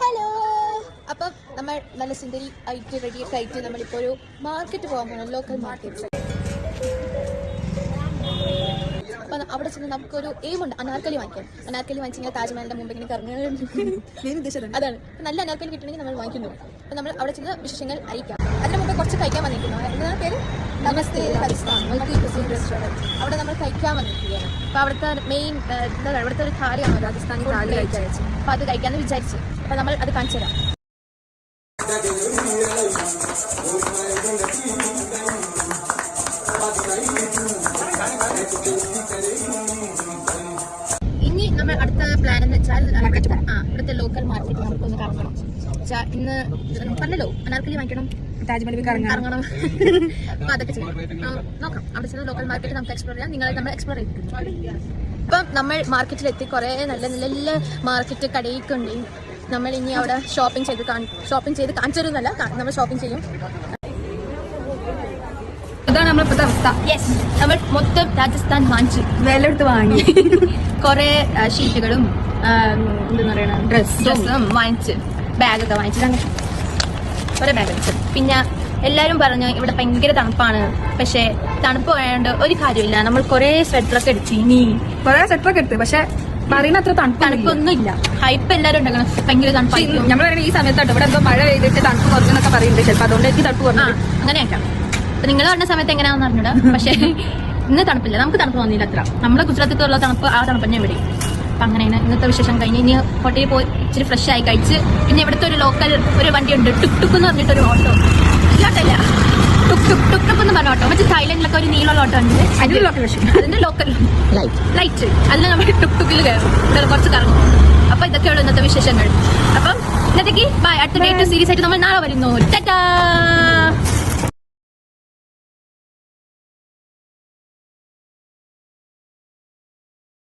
Hello. അപ്പം നമ്മൾ നല്ല സുന്ദരി ആയിട്ട് റെഡിയൊക്കെ ആയിട്ട് നമ്മളിപ്പോൾ ഒരു മാർക്കറ്റ് പോകാൻ പോകണം, ലോക്കൽ മാർക്കറ്റ്. അപ്പം അവിടെ ചെന്ന് നമുക്കൊരു എയിമുണ്ട്, അനാർക്കലി വാങ്ങിക്കാൻ. അനാർക്കലി വാങ്ങിച്ചാൽ താജ്മഹലിന്റെ മുമ്പ് ഇങ്ങനെ കറങ്ങുന്നത് അതാണ്. നല്ല അനാർക്കലി കിട്ടണമെങ്കിൽ നമ്മൾ വാങ്ങിക്കുന്നു. അപ്പം നമ്മൾ അവിടെ ചെന്ന് വിശേഷങ്ങൾ അറിയിക്കാം. അതിന് മുമ്പ് കുറച്ച് കഴിക്കാൻ വന്നിരിക്കുന്നു. എന്താണ് പേര്? നമസ്തേ രാജസ്ഥാൻ മൾട്ടി ക്യൂസിൻ റെസ്റ്റോറൻറ്റ്. അവിടെ നമ്മൾ കഴിക്കാൻ വന്നിരിക്കുകയാണ്. അപ്പോൾ അവിടുത്തെ മെയിൻ എന്താണ്, ഇവിടുത്തെ ഒരു ഥാലിയാണ് രാജസ്ഥാനി താലി കഴിക്കാൻ. അപ്പോൾ അത് കഴിക്കാമെന്ന് വിചാരിച്ചു. അപ്പോൾ നമ്മൾ അത് കാണിച്ചു തരാം. ഇനി നമ്മൾ അടുത്ത പ്ലാൻ എന്ന് വെച്ചാൽ ഇവിടുത്തെ ലോക്കൽ മാർക്കറ്റ് നമുക്കൊന്ന് കറങ്ങണം. ഇന്ന് പറഞ്ഞല്ലോ അനാർക്കലി വാങ്ങിക്കണം, താജ്മഹൽ കറങ്ങണം. അപ്പൊ അതൊക്കെ ചെയ്യണം. നോക്കാം. അവിടെ ചെന്ന് ലോക്കൽ മാർക്കറ്റ് നമുക്ക് എക്സ്പ്ലോർ ചെയ്യാം. നിങ്ങളെ നമ്മൾ എക്സ്പ്ലോർ ചെയ്തിട്ടുണ്ട്. ഇപ്പം നമ്മൾ മാർക്കറ്റിലെത്തി. കുറേ നല്ല നല്ല മാർക്കറ്റ് കടയൊക്കെ ഉണ്ട്. നമ്മൾ ഇനി അവിടെ ഷോപ്പിംഗ് ചെയ്ത് കാണിച്ചു തരുന്നല്ല, നമ്മൾ ഷോപ്പിംഗ് ചെയ്യും. ഇതാണ് നമ്മളിപ്പോഴത്തെ അവസ്ഥ. യെസ്, നമ്മൾ മൊത്തം രാജസ്ഥാൻ വാങ്ങിച്ചു, വില എടുത്ത് വാങ്ങി. കുറെ ഷീറ്റുകളും എന്താ പറയണ ഡ്രസ്സും വാങ്ങിച്ച്, ബാഗൊക്കെ വാങ്ങിച്ചിട്ടാണ് കുറെ ബാഗ് വെച്ചത്. പിന്നെ എല്ലാവരും പറഞ്ഞു ഇവിടെ ഭയങ്കര തണുപ്പാണ്. പക്ഷെ തണുപ്പ് വേണ്ട ഒരു കാര്യമില്ല. നമ്മൾ കുറെ സ്വെറ്ററൊക്കെ എടുത്ത്, ഇനി കുറെ സ്വെറ്ററൊക്കെ എടുത്ത്, പക്ഷെ പറയുന്ന അത്ര തണുപ്പൊന്നും ഇല്ല. ഹൈപ്പ് എല്ലാവരും ഉണ്ടാക്കണം, ഭയങ്കര തണുപ്പായിരിക്കും. നമ്മൾ ഈ സമയത്തോട്ട് ഇവിടെ എന്തോ മഴ പെയ്തിട്ട് തണുപ്പ് കുറച്ചെന്നൊക്കെ പറയുന്നുണ്ട്. ചിലപ്പോൾ അതുകൊണ്ട് എനിക്ക് തണുപ്പ് കുറഞ്ഞു. അങ്ങനെയൊക്കെ. അപ്പൊ നിങ്ങൾ പറഞ്ഞ സമയത്ത് എങ്ങനെയാണെന്ന് അറിഞ്ഞൂടാ. പക്ഷെ ഇന്ന് തണുപ്പില്ല, നമുക്ക് തണുപ്പ് തോന്നിയില്ല അത്ര. നമ്മളെ ഗുജറാത്തിലുള്ള തണുപ്പ് ആ തണുപ്പ് തന്നെ ഇവിടെ. അപ്പൊ അങ്ങനെയാണ് ഇന്നത്തെ വിശേഷം. കഴിഞ്ഞ് ഇനി ഹോട്ടലിൽ പോയി ഇച്ചിരി ഫ്രഷ് ആയി കഴിച്ച്, പിന്നെ ഇവിടുത്തെ ഒരു ലോക്കൽ ഒരു വണ്ടിയുണ്ട്, ടുക് ടുക്ക് എന്ന് പറഞ്ഞിട്ടൊരു ഓട്ടോ. ഇല്ലാട്ടല്ല, ടുക് ടുക് ടുക് ടുക്ക് എന്ന് പറഞ്ഞ ഓട്ടോ. മറ്റേ തായ്ലൻഡിലൊക്കെ ഒരു നീളമുള്ള ഓട്ടോ ഉണ്ട്, അതിന്റെ ലോക്കൽ ലൈറ്റ്. അതിൽ നമ്മൾ ടുക് ടുക്കിൽ കയറും, കുറച്ച് കറങ്ങും. അപ്പൊ ഇതൊക്കെയുള്ള ഇന്നത്തെ വിശേഷങ്ങൾ. അപ്പം ഇന്നത്തേക്ക് ബൈ. അടുത്ത ഡേറ്റ് സീരീസ് ആയിട്ട് നമ്മൾ നാളെ വരുന്നു. ടാറ്റാ.